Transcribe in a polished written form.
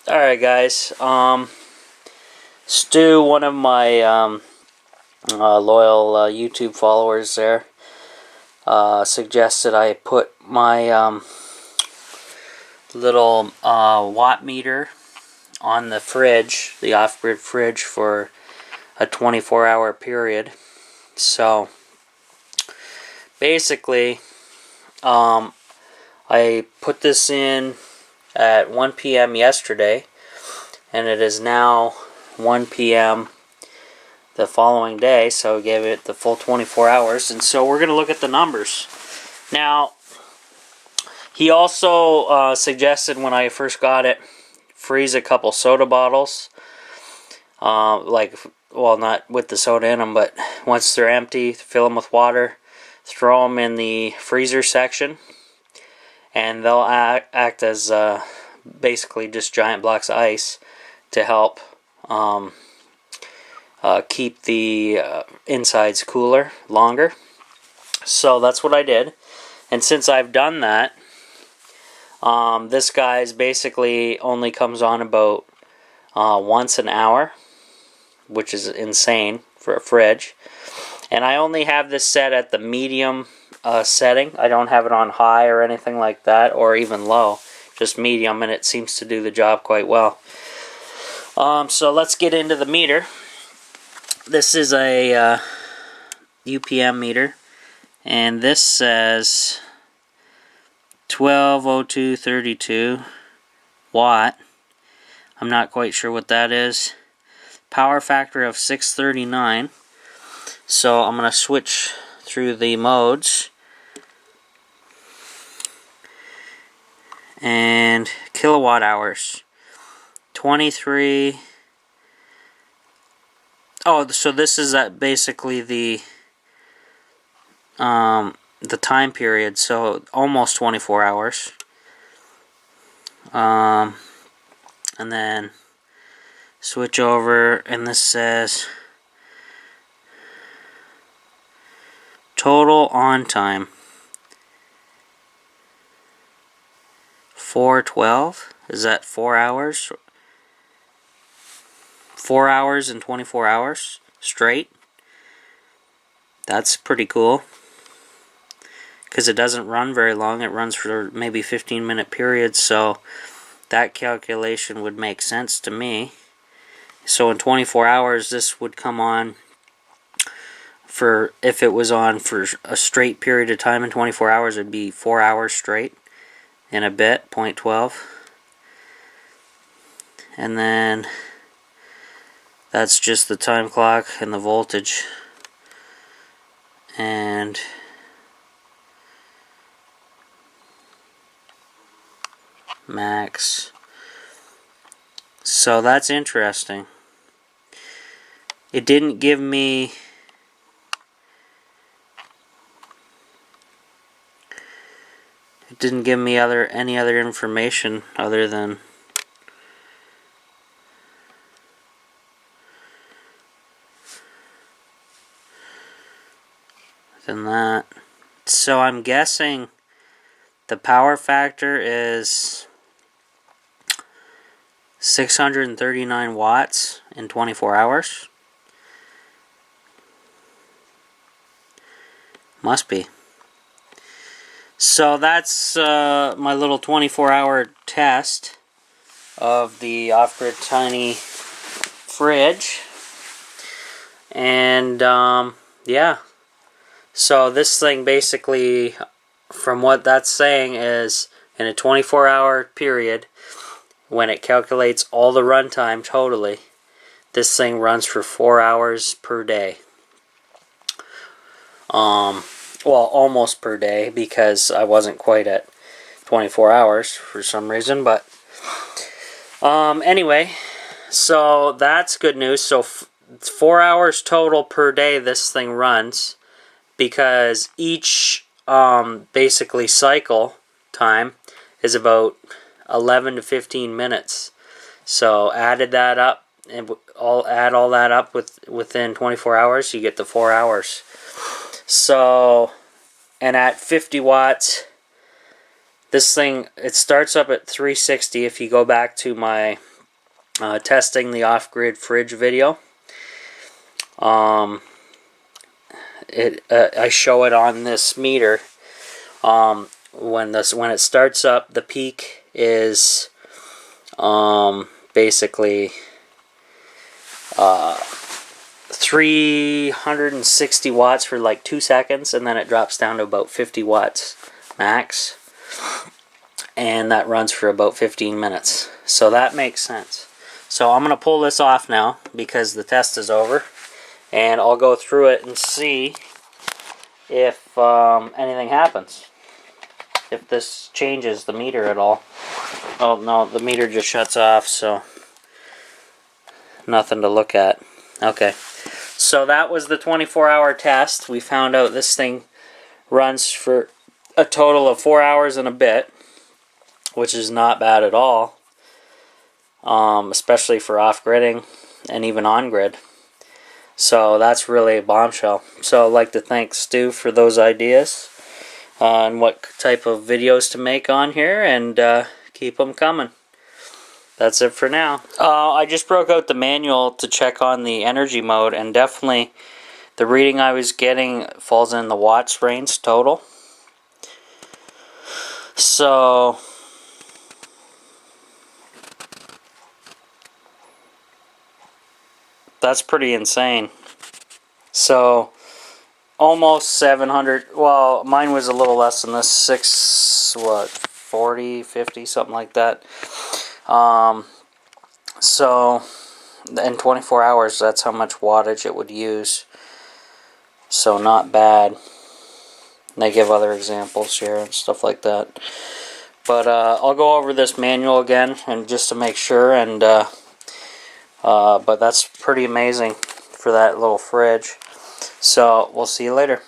Alright guys, Stu, one of my loyal YouTube followers there, suggested I put my little watt meter on the fridge, the off-grid fridge, for a 24-hour period. So basically, I put this in at 1 p.m. yesterday, and it is now 1 p.m. the following day, so I gave it the full 24 hours, and so we're going to look at the numbers. Now, he also suggested when I first got it, freeze a couple soda bottles, well, not with the soda in them, but once they're empty, fill them with water, throw them in the freezer section, and they'll act as basically just giant blocks of ice to help keep the insides cooler longer. So that's what I did, and since I've done that, this guy's basically only comes on about once an hour, which is insane for a fridge. And I only have this set at the medium setting. I don't have it on high or anything like that, or even low, just medium, and it seems to do the job quite well. So let's get into the meter. This is a UPM meter, and this says 1202.32 watt. I'm not quite sure what that is. Power factor of 639. So I'm going to switch through the modes. And kilowatt hours. 23. Oh, so this is basically the time period, so almost 24 hours. And then switch over, and this says total on time 412. Is that 4 hours? 4 hours and 24 hours straight. That's pretty cool, because it doesn't run very long. It runs for maybe 15-minute periods, so that calculation would make sense to me. So in 24 hours, this would come on for, if it was on for a straight period of time in 24 hours, it'd be 4 hours straight in a bit, 0.12. And then that's just the time clock and the voltage. And max. So that's interesting. It didn't give me any other information other than that. So I'm guessing the power factor is 639 watts in 24 hours. Must be. So that's my little 24-hour test of the off-grid tiny fridge. And yeah. So this thing basically, from what that's saying, is in a 24-hour period, when it calculates all the runtime totally, this thing runs for 4 hours per day. Well, almost per day, because I wasn't quite at 24 hours for some reason, but anyway, so that's good news. So 4 hours total per day this thing runs, because each basically cycle time is about 11 to 15 minutes. So added that up, and add all that up within 24 hours, you get the 4 hours. So, and at 50 watts, this thing, it starts up at 360. If you go back to my testing the off-grid fridge video. I show it on this meter. When it starts up, the peak is basically 360 watts for like 2 seconds, and then it drops down to about 50 watts max, and that runs for about 15 minutes. So that makes sense. So I'm going to pull this off now because the test is over, and I'll go through it and see if anything happens, if this changes the meter at all. Oh no, the meter just shuts off, so nothing to look at. Okay, so that was the 24-hour test. We found out this thing runs for a total of 4 hours and a bit, which is not bad at all, especially for off-gridding and even on-grid. So that's really a bombshell. So I'd like to thank Stu for those ideas on what type of videos to make on here, and keep them coming. That's it for now. I just broke out the manual to check on the energy mode, and definitely the reading I was getting falls in the watts range total. So that's pretty insane. So almost 700. Well, mine was a little less than this. 40, 50, something like that. So in 24 hours, that's how much wattage it would use. So not bad. And they give other examples here and stuff like that. But I'll go over this manual again, and just to make sure. And but that's pretty amazing for that little fridge. So we'll see you later.